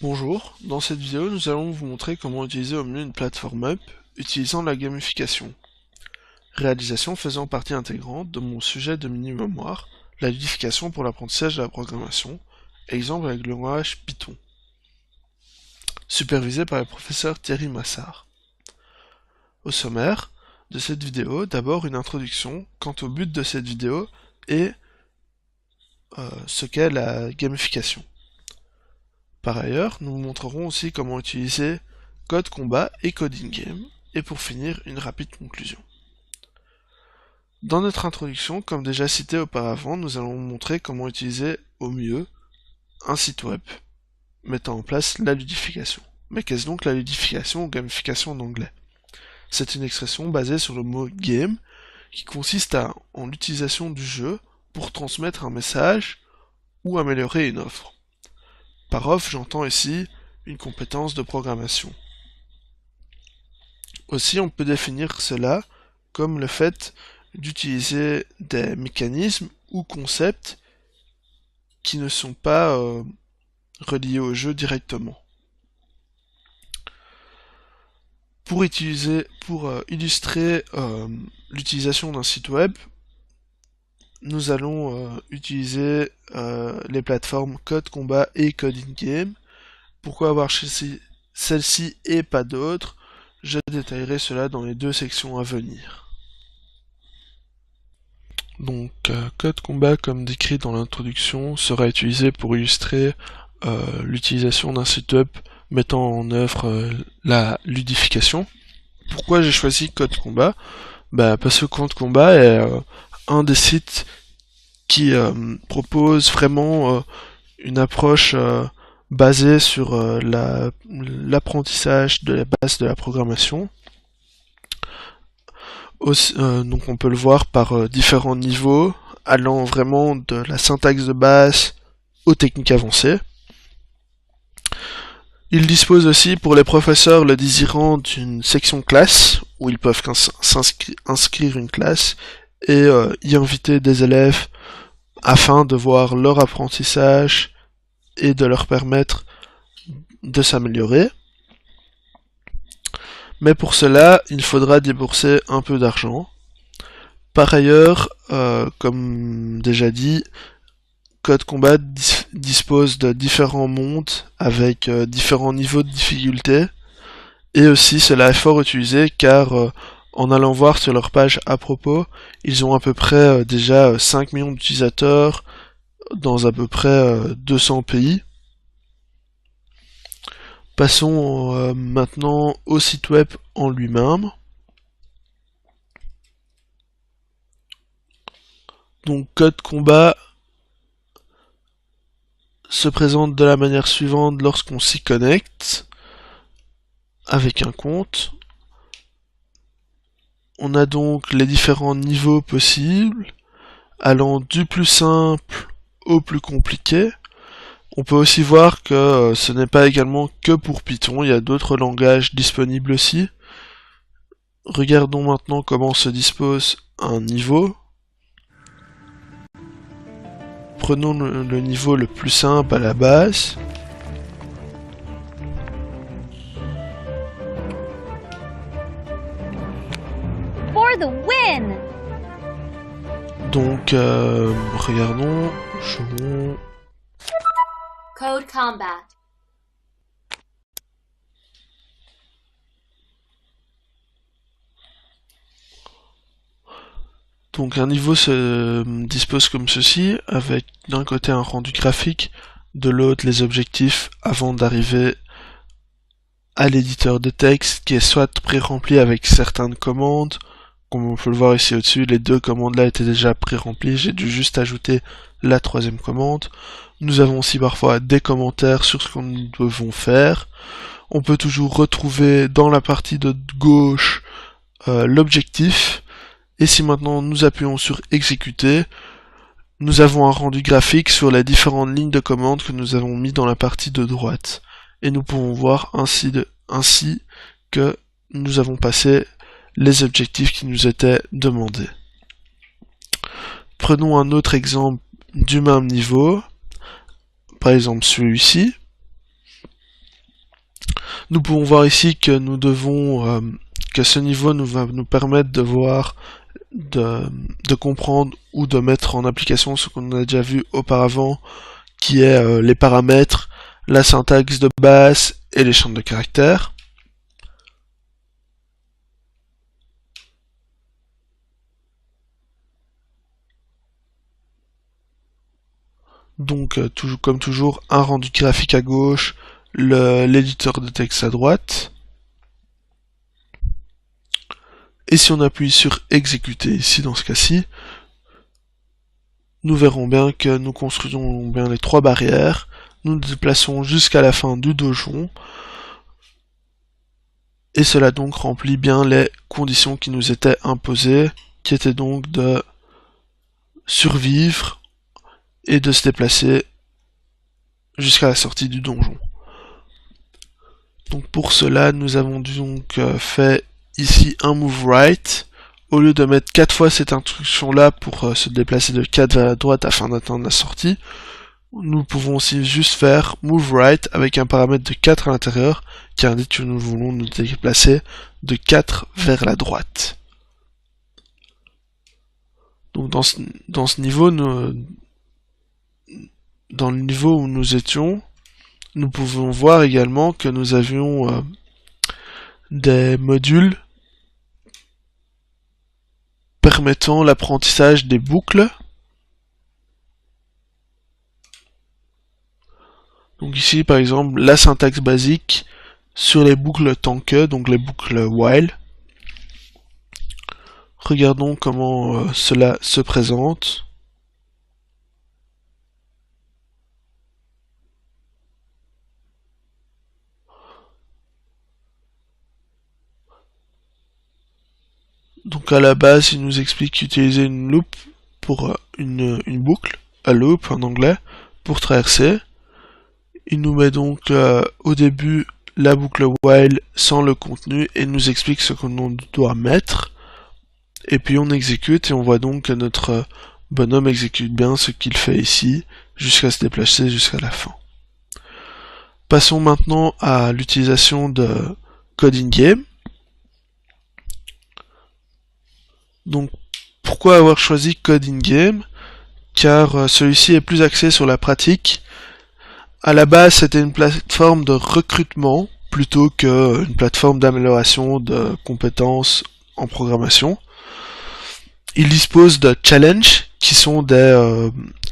Bonjour, dans cette vidéo nous allons vous montrer comment utiliser au mieux une plateforme up utilisant la gamification. Réalisation faisant partie intégrante de mon sujet de mini-mémoire, la ludification pour l'apprentissage de la programmation, exemple avec le langage Python. Supervisé par le professeur Thierry Massard. Au sommaire de cette vidéo, d'abord une introduction quant au but de cette vidéo et ce qu'est la gamification. Par ailleurs, nous vous montrerons aussi comment utiliser Code Combat et Coding Game, et pour finir, une rapide conclusion. Dans notre introduction, comme déjà cité auparavant, nous allons vous montrer comment utiliser au mieux un site web, mettant en place la ludification. Mais qu'est-ce donc la ludification ou gamification en anglais? C'est une expression basée sur le mot game, qui consiste en l'utilisation du jeu pour transmettre un message ou améliorer une offre. Par offre, j'entends ici une compétence de programmation. Aussi, on peut définir cela comme le fait d'utiliser des mécanismes ou concepts qui ne sont pas reliés au jeu directement. Pour illustrer l'utilisation d'un site web, nous allons utiliser les plateformes Code Combat et Coding Game. Pourquoi avoir celle-ci et pas d'autres? Je détaillerai cela dans les deux sections à venir. Donc, Code Combat, comme décrit dans l'introduction, sera utilisé pour illustrer l'utilisation d'un site web mettant en œuvre la ludification. Pourquoi j'ai choisi Code Combat? Parce que Code Combat est un des sites qui propose vraiment une approche basée sur l'apprentissage de la base de la programmation. Donc on peut le voir par différents niveaux, allant vraiment de la syntaxe de base aux techniques avancées. Il dispose aussi pour les professeurs le désirant d'une section classe, où ils peuvent inscrire une classe et y inviter des élèves afin de voir leur apprentissage et de leur permettre de s'améliorer. Mais pour cela, il faudra débourser un peu d'argent. Par ailleurs, comme déjà dit, Code Combat dispose de différents mondes avec différents niveaux de difficulté. Et aussi, cela est fort utilisé car en allant voir sur leur page à propos, ils ont à peu près déjà 5 millions d'utilisateurs dans à peu près 200 pays. Passons maintenant au site web en lui-même. Donc Code Combat se présente de la manière suivante lorsqu'on s'y connecte avec un compte. On a donc les différents niveaux possibles, allant du plus simple au plus compliqué. On peut aussi voir que ce n'est pas également que pour Python, il y a d'autres langages disponibles aussi. Regardons maintenant comment se dispose un niveau. Prenons le niveau le plus simple à la base. For the win! Donc, regardons, jouons. Code Combat. Donc un niveau se dispose comme ceci, avec d'un côté un rendu graphique, de l'autre les objectifs avant d'arriver à l'éditeur de texte qui est soit pré-rempli avec certaines commandes, comme on peut le voir ici au-dessus, les deux commandes là étaient déjà pré-remplies, j'ai dû juste ajouter la troisième commande. Nous avons aussi parfois des commentaires sur ce que nous devons faire. On peut toujours retrouver dans la partie de gauche l'objectif. Et si maintenant nous appuyons sur exécuter, nous avons un rendu graphique sur les différentes lignes de commande que nous avons mis dans la partie de droite. Et nous pouvons voir ainsi que nous avons passé les objectifs qui nous étaient demandés. Prenons un autre exemple du même niveau, par exemple celui-ci. Nous pouvons voir ici que nous devons que ce niveau va nous permettre de voir, de comprendre ou de mettre en application ce qu'on a déjà vu auparavant, qui est les paramètres, la syntaxe de base et les champs de caractères. Donc, comme toujours, un rendu graphique à gauche, l'éditeur de texte à droite. Et si on appuie sur exécuter ici dans ce cas-ci, nous verrons bien que nous construisons bien les 3 barrières, nous nous déplaçons jusqu'à la fin du donjon, et cela donc remplit bien les conditions qui nous étaient imposées, qui étaient donc de survivre et de se déplacer jusqu'à la sortie du donjon. Donc pour cela, nous avons donc fait ici un move right. Au lieu de mettre 4 fois cette instruction là pour se déplacer de 4 vers la droite afin d'atteindre la sortie, nous pouvons aussi juste faire move right avec un paramètre de 4 à l'intérieur qui indique que nous voulons nous déplacer de 4 vers la droite. Donc dans ce niveau, dans le niveau où nous étions, nous pouvons voir également que nous avions des modules permettant l'apprentissage des boucles. Donc ici par exemple la syntaxe basique sur les boucles tant que, donc les boucles while. Regardons comment cela se présente. Donc à la base, il nous explique qu'utiliser une loop pour une boucle, a loop en anglais, pour traverser. Il nous met donc au début la boucle while sans le contenu et nous explique ce qu'on doit mettre. Et puis on exécute et on voit donc que notre bonhomme exécute bien ce qu'il fait ici, jusqu'à se déplacer jusqu'à la fin. Passons maintenant à l'utilisation de Code in Game. Donc pourquoi avoir choisi Code in Game? Car celui-ci est plus axé sur la pratique. À la base, c'était une plateforme de recrutement plutôt qu'une plateforme d'amélioration de compétences en programmation. Il dispose de challenges qui sont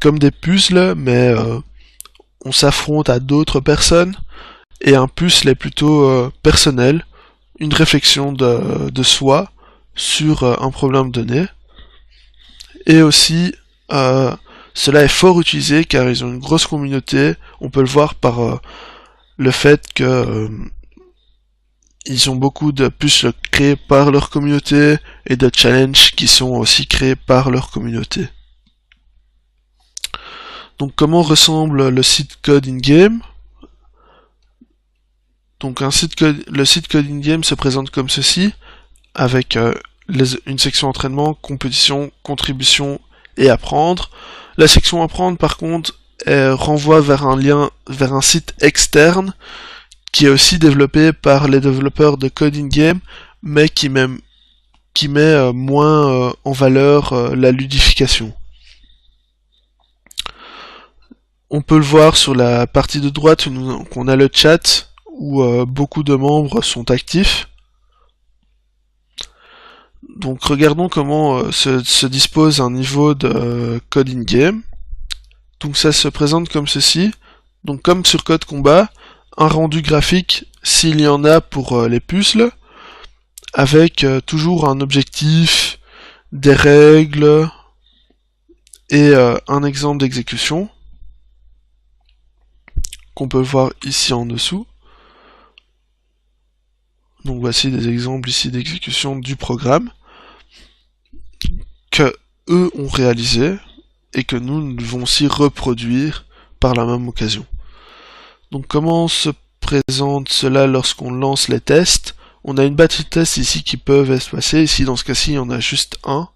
comme des puzzles, mais on s'affronte à d'autres personnes, et un puzzle est plutôt personnel, une réflexion de soi sur un problème donné. Et aussi, cela est fort utilisé car ils ont une grosse communauté. On peut le voir par le fait que ils ont beaucoup de puzzles créés par leur communauté et de challenges qui sont aussi créés par leur communauté. Donc comment ressemble le site Code in Game? Donc le site Code in Game se présente comme ceci, avec une section entraînement, compétition, contribution et apprendre. La section apprendre par contre renvoie vers un lien vers un site externe qui est aussi développé par les développeurs de Code in Game, mais qui met moins en valeur la ludification. On peut le voir sur la partie de droite où on a le chat où beaucoup de membres sont actifs. Donc regardons comment se dispose un niveau de Code in Game. Donc ça se présente comme ceci. Donc comme sur Code Combat, un rendu graphique s'il y en a pour les puzzles, avec toujours un objectif, des règles et un exemple d'exécution qu'on peut voir ici en dessous. Donc voici des exemples ici d'exécution du programme que eux ont réalisé et que nous devons aussi reproduire par la même occasion. Donc comment se présente cela lorsqu'on lance les tests? On a une batterie de tests ici qui peuvent espacer. Ici dans ce cas-ci il y en a juste un.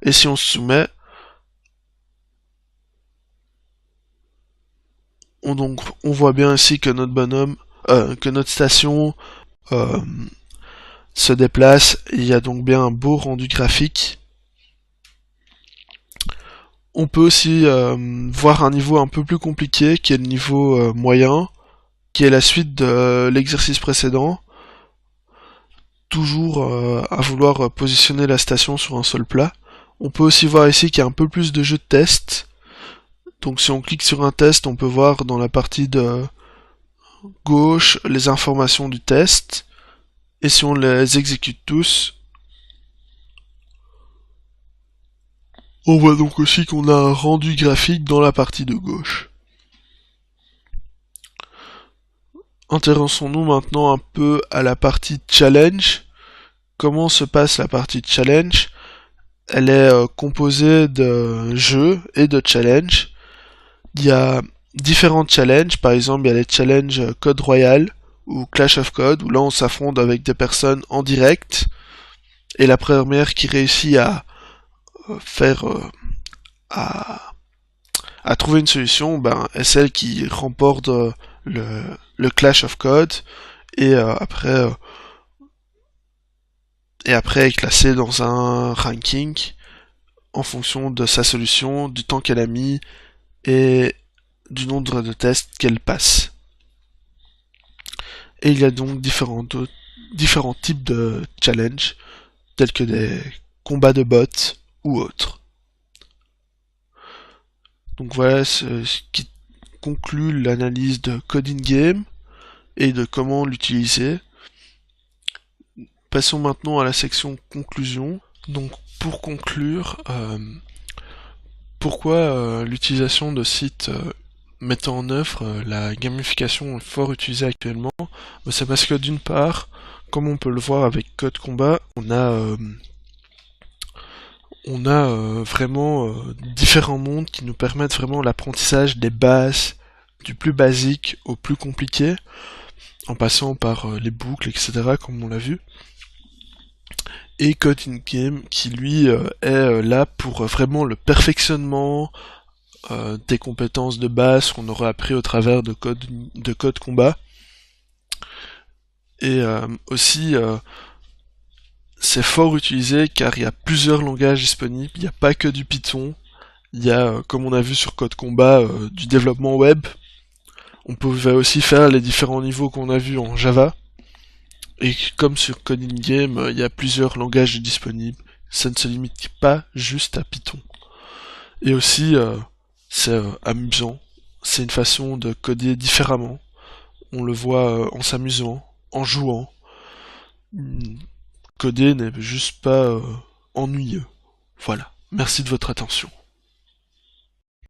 Et si on se soumet, on voit bien ici que notre bonhomme, que notre station se déplace. Il y a donc bien un beau rendu graphique. On peut aussi voir un niveau un peu plus compliqué, qui est le niveau moyen, qui est la suite de l'exercice précédent. Toujours à vouloir positionner la station sur un sol plat. On peut aussi voir ici qu'il y a un peu plus de jeux de test. Donc si on clique sur un test, on peut voir dans la partie de gauche les informations du test. Et si on les exécute tous, on voit donc aussi qu'on a un rendu graphique dans la partie de gauche. Intéressons-nous maintenant un peu à la partie challenge. Comment se passe la partie challenge? Elle est composée de jeux et de challenges. Il y a différents challenges, par exemple il y a les challenges Code Royal ou Clash of Code, où là on s'affronte avec des personnes en direct, et la première qui réussit à faire à trouver une solution est celle qui remporte le Clash of Code, et après est classée dans un ranking en fonction de sa solution, du temps qu'elle a mis et du nombre de tests qu'elle passe. Et il y a donc différents types de challenges, tels que des combats de bots ou autres. Donc voilà ce qui conclut l'analyse de Coding Game et de comment l'utiliser. Passons maintenant à la section conclusion. Donc pour conclure, pourquoi l'utilisation de sites mettant en œuvre la gamification est fort utilisée actuellement? C'est parce que d'une part, comme on peut le voir avec Code Combat, on a vraiment différents mondes qui nous permettent vraiment l'apprentissage des bases, du plus basique au plus compliqué, en passant par les boucles, etc., comme on l'a vu. Et Coding Game qui lui est là pour vraiment le perfectionnement des compétences de base qu'on aurait appris au travers de Code Combat. Et aussi c'est fort utilisé car il y a plusieurs langages disponibles, il n'y a pas que du Python, il y a, comme on a vu sur Code Combat, du développement web. On pouvait aussi faire les différents niveaux qu'on a vus en Java. Et comme sur Coding Game, il y a plusieurs langages disponibles. Ça ne se limite pas juste à Python. Et aussi, c'est amusant. C'est une façon de coder différemment. On le voit en s'amusant, en jouant. Coder n'est juste pas ennuyeux. Voilà. Merci de votre attention.